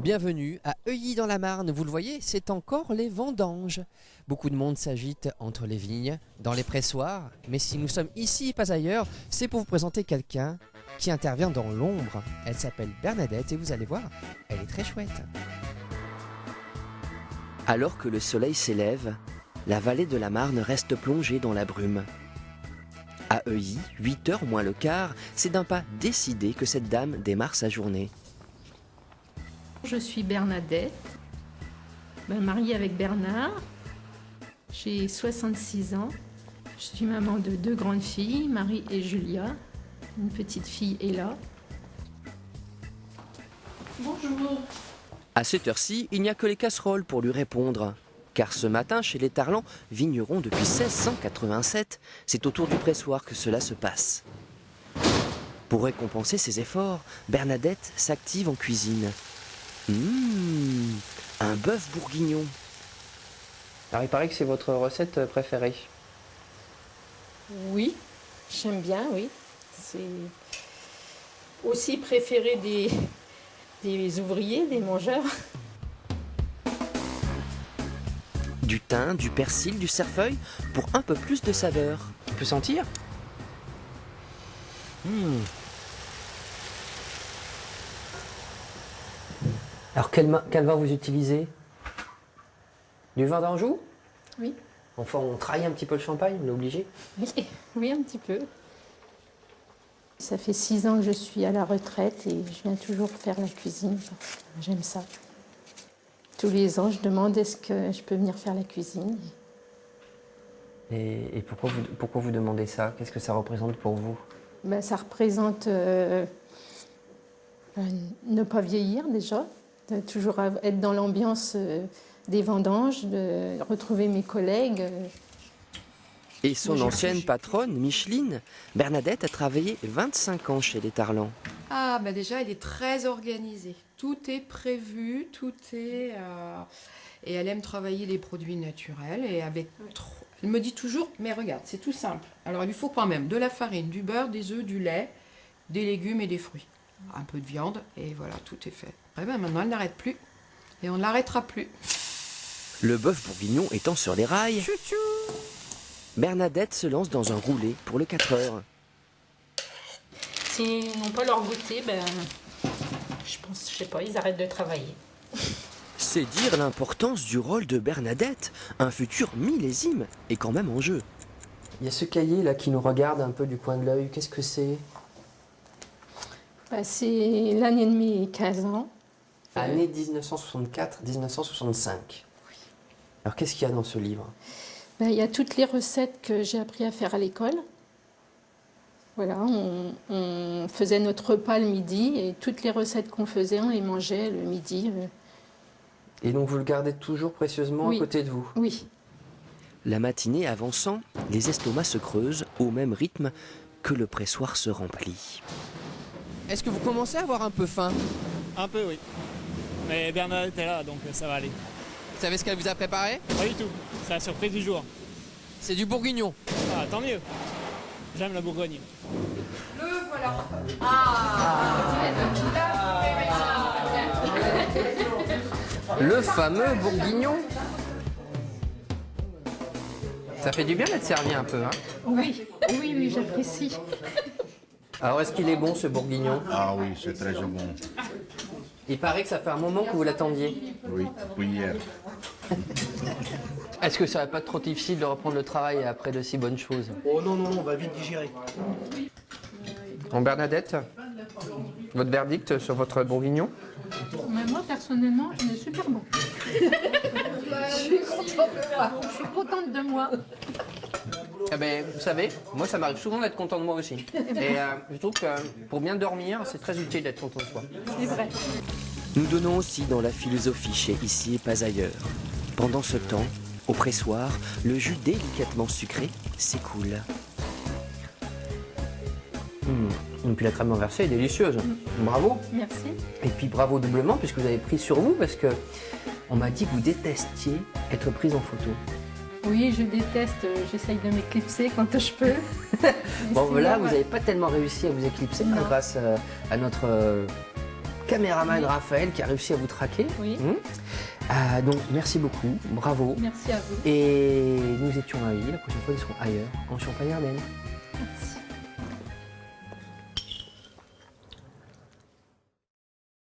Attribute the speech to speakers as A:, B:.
A: Bienvenue à Heuilly-dans-la-Marne, vous le voyez, c'est encore les vendanges. Beaucoup de monde s'agite entre les vignes, dans les pressoirs, mais si nous sommes ici et pas ailleurs, c'est pour vous présenter quelqu'un qui intervient dans l'ombre. Elle s'appelle Bernadette et vous allez voir, elle est très chouette.
B: Alors que le soleil s'élève, la vallée de la Marne reste plongée dans la brume. À Heuilly, 8h moins le quart, c'est d'un pas décidé que cette dame démarre sa journée.
C: Je suis Bernadette, mariée avec Bernard. J'ai 66 ans. Je suis maman de 2 grandes filles, Marie et Julia. Une petite fille est là. Bonjour.
B: À cette heure-ci, il n'y a que les casseroles pour lui répondre. Car ce matin, chez les Tarlans, vignerons depuis 1687, c'est autour du pressoir que cela se passe. Pour récompenser ses efforts, Bernadette s'active en cuisine. Un bœuf bourguignon.
A: Alors il paraît que c'est votre recette préférée.
C: Oui, j'aime bien, oui. C'est aussi préféré des ouvriers, des mangeurs.
B: Du thym, du persil, du cerfeuil, pour un peu plus de saveur.
A: On peut sentir Alors quel vin vous utilisez? Du vin d'Anjou?
C: Oui.
A: Enfin, on trahit un petit peu le champagne, on est obligé.
C: Oui, un petit peu. Ça fait 6 ans que je suis à la retraite et je viens toujours faire la cuisine. J'aime ça. Tous les ans, je demande est-ce que je peux venir faire la cuisine.
A: Et pourquoi vous demandez ça? Qu'est-ce que ça représente pour vous?
C: Ça représente ne pas vieillir déjà, de toujours être dans l'ambiance des vendanges, de retrouver mes collègues.
B: Et son ancienne patronne, Micheline, Bernadette a travaillé 25 ans chez les Tarlans.
D: Déjà, elle est très organisée. Tout est prévu, tout est... Et elle aime travailler les produits naturels. Et elle me dit toujours, mais regarde, c'est tout simple. Alors, il lui faut quand même de la farine, du beurre, des œufs, du lait, des légumes et des fruits. Un peu de viande, et voilà, tout est fait. Maintenant, elle n'arrête plus. Et on ne l'arrêtera plus.
B: Le bœuf bourguignon étant sur les rails,
D: Chouchou.
B: Bernadette se lance dans un roulé pour le 4 heures.
C: S'ils n'ont pas leur goûter, je sais pas, ils arrêtent de travailler.
B: C'est dire l'importance du rôle de Bernadette. Un futur millésime est quand même en jeu.
A: Il y a ce cahier là qui nous regarde un peu du coin de l'œil. Qu'est-ce que c'est?
C: C'est l'année de mes 15 ans.
A: Année 1964-1965. Oui. Alors qu'est-ce qu'il y a dans ce livre?
C: Il y a toutes les recettes que j'ai appris à faire à l'école. Voilà, on faisait notre repas le midi et toutes les recettes qu'on faisait, on les mangeait le midi.
A: Et donc vous le gardez toujours précieusement à côté de vous?
C: Oui.
B: La matinée avançant, les estomacs se creusent au même rythme que le pressoir se remplit.
A: Est-ce que vous commencez à avoir un peu faim?
E: Un peu, oui. Mais Bernadette est là, donc ça va aller.
A: Vous savez ce qu'elle vous a préparé?
E: Pas du tout. C'est la surprise du jour.
A: C'est du bourguignon.
E: Ah, tant mieux. J'aime la Bourgogne.
D: Le voilà.
A: Le fameux bourguignon. Ça fait du bien d'être servi un peu, hein?
C: Oui, j'apprécie.
A: Alors est-ce qu'il est bon ce bourguignon?
F: Ah oui, c'est très bon.
A: Il paraît que ça fait un moment que vous l'attendiez.
F: Oui, depuis hier.
A: Est-ce que ça va pas être trop difficile de reprendre le travail après de si bonnes choses?
G: Oh non, on va vite digérer.
A: En Bernadette, votre verdict sur votre bourguignon?
C: Mais moi, personnellement, il est super bon. Je suis contente de moi.
A: Eh ben, vous savez, moi ça m'arrive souvent d'être content de moi aussi. Et je trouve que pour bien dormir, c'est très utile d'être content de soi.
C: C'est vrai.
B: Nous donnons aussi dans la philosophie chez Ici et pas ailleurs. Pendant ce temps, au pressoir, le jus délicatement sucré s'écoule.
A: Et puis la crème renversée est délicieuse. Bravo.
C: Merci.
A: Et puis bravo doublement puisque vous avez pris sur vous parce que on m'a dit que vous détestiez être prise en photo.
C: Oui, je déteste, j'essaye de m'éclipser quand je peux.
A: Bon, là, vous n'avez pas tellement réussi à vous éclipser grâce à notre caméraman
C: Oui.
A: Raphaël qui a réussi à vous traquer.
C: Oui.
A: Donc merci beaucoup, bravo.
C: Merci à vous.
A: Et nous étions à Huy, la prochaine fois ils seront ailleurs, en Champagne-Ardenne.
C: Merci.